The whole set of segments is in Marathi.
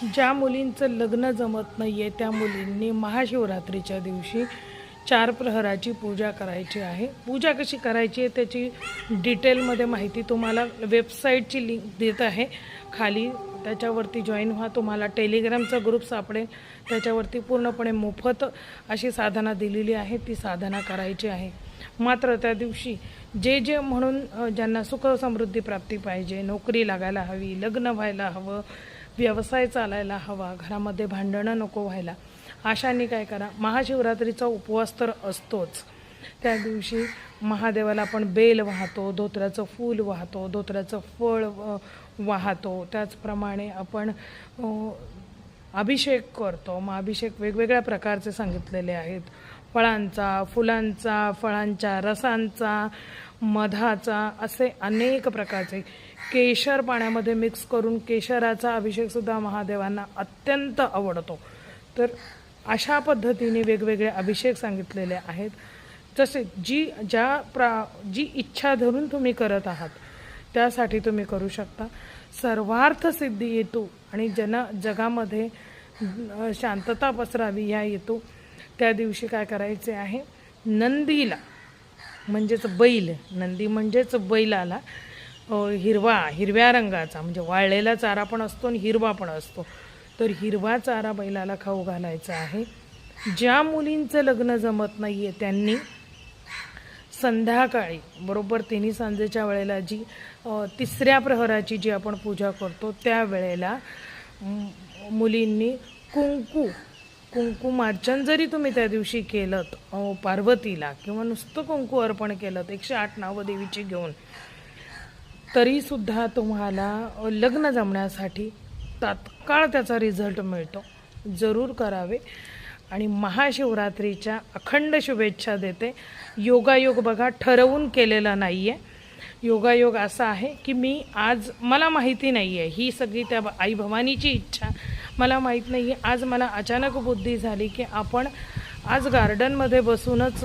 ज्या मुलींचं लग्न जमत नाही आहे त्या मुलींनी महाशिवरात्रीच्या दिवशी 4 प्रहराची पूजा करायची आहे. पूजा कशी करायची आहे त्याची डिटेलमध्ये माहिती तुम्हाला वेबसाईटची लिंक देत आहे खाली, त्याच्यावरती जॉईन व्हा. तुम्हाला टेलिग्रामचा ग्रुप सापडेल, त्याच्यावरती पूर्णपणे मोफत अशी साधना दिलेली आहे, ती साधना करायची आहे. मात्र त्या दिवशी जे म्हणून ज्यांना सुख समृद्धी प्राप्ती पाहिजे, नोकरी लागायला हवी, लग्न व्हायला हवं, व्यवसाय चालायला हवा, घरामध्ये भांडणं नको व्हायला, अशांनी काय करा, महाशिवरात्रीचा उपवास तर असतोच. त्या दिवशी महादेवाला आपण बेल वाहतो, धोत्र्याचं फूल वाहतो, धोत्र्याचं फळ वाहतो. त्याचप्रमाणे आपण अभिषेक करतो. मग अभिषेक वेगवेगळ्या प्रकारचे सांगितलेले आहेत, फळांचा, फुलांचा, फळांच्या रसांचा, मधाचा, असे अनेक प्रकारचे. केशर पाण्यामध्ये मिक्स करून केशराचा अभिषेकसुद्धा महादेवांना अत्यंत आवडतो. तर अशा पद्धतीने वेगवेगळे अभिषेक सांगितलेले आहेत. जसे जी इच्छा धरून तुम्ही करत आहात त्यासाठी तुम्ही करू शकता. सर्वार्थ सिद्धी येतो आणि जगामध्ये शांतता पसरावी या येतो. त्या दिवशी काय करायचे आहे, नंदीला म्हणजेच बैल, नंदी म्हणजेच बैलाला हिरव्या रंगाचा म्हणजे वाळलेला चारा पण असतो आणि हिरवा पण असतो, तर हिरवा चारा बैलाला खाऊ घालायचा आहे. ज्या मुलींचं लग्न जमत नाही आहे त्यांनी संध्याकाळी बरोबर 3 सांजेच्या वेळेला जी 3ऱ्या प्रहराची जी आपण पूजा करतो त्यावेळेला मुलींनी कुंकुमार्चन जरी तुम्ही त्या दिवशी केलं पार्वतीला, किंवा नुसतं कुंकू अर्पण केलं 108 नावं देवीची घेऊन, तरीसुद्धा तुम्हाला लग्न जमण्यासाठी तात्काळ त्याचा रिझल्ट मिळतो. जरूर करावे. आणि महाशिवरात्रीच्या अखंड शुभेच्छा देते. योगायोग बघा ठरवून केलेला नाही आहे. योगायोग असा आहे की मला माहिती नाही आहे, ही सगळी त्या आई भवानीची इच्छा, मला माहीत नाही आहे. आज मला अचानक बुद्धी झाली की आपण आज गार्डनमध्ये बसूनच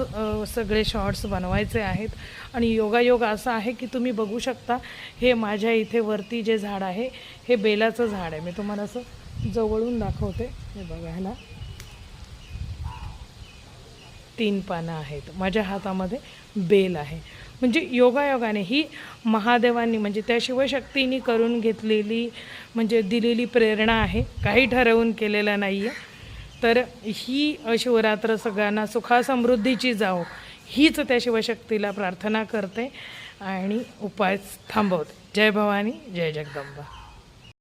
सगळे शॉर्ट्स बनवायचे आहेत. आणि योगायोग असा आहे की तुम्ही बघू शकता, हे माझ्या इथे वरती जे झाड आहे हे बेलाचं झाड आहे. मी तुम्हाला असं जवळून दाखवते. हे बघा, ह्याला 3 पानं आहेत. माझ्या हातामध्ये बेल आहे. म्हणजे योगायोगाने ही महादेवांनी म्हणजे त्या शिवशक्तींनी करून घेतलेली म्हणजे दिलेली प्रेरणा आहे, काही ठरवून केलेलं नाही आहे. तर ही शिवरात्र सगळ्यांना सुखासमृद्धीची जाओ हीच त्या शिवशक्तीला प्रार्थना करते आणि उपाय थांबवते. जय भवानी, जय जगदंबा.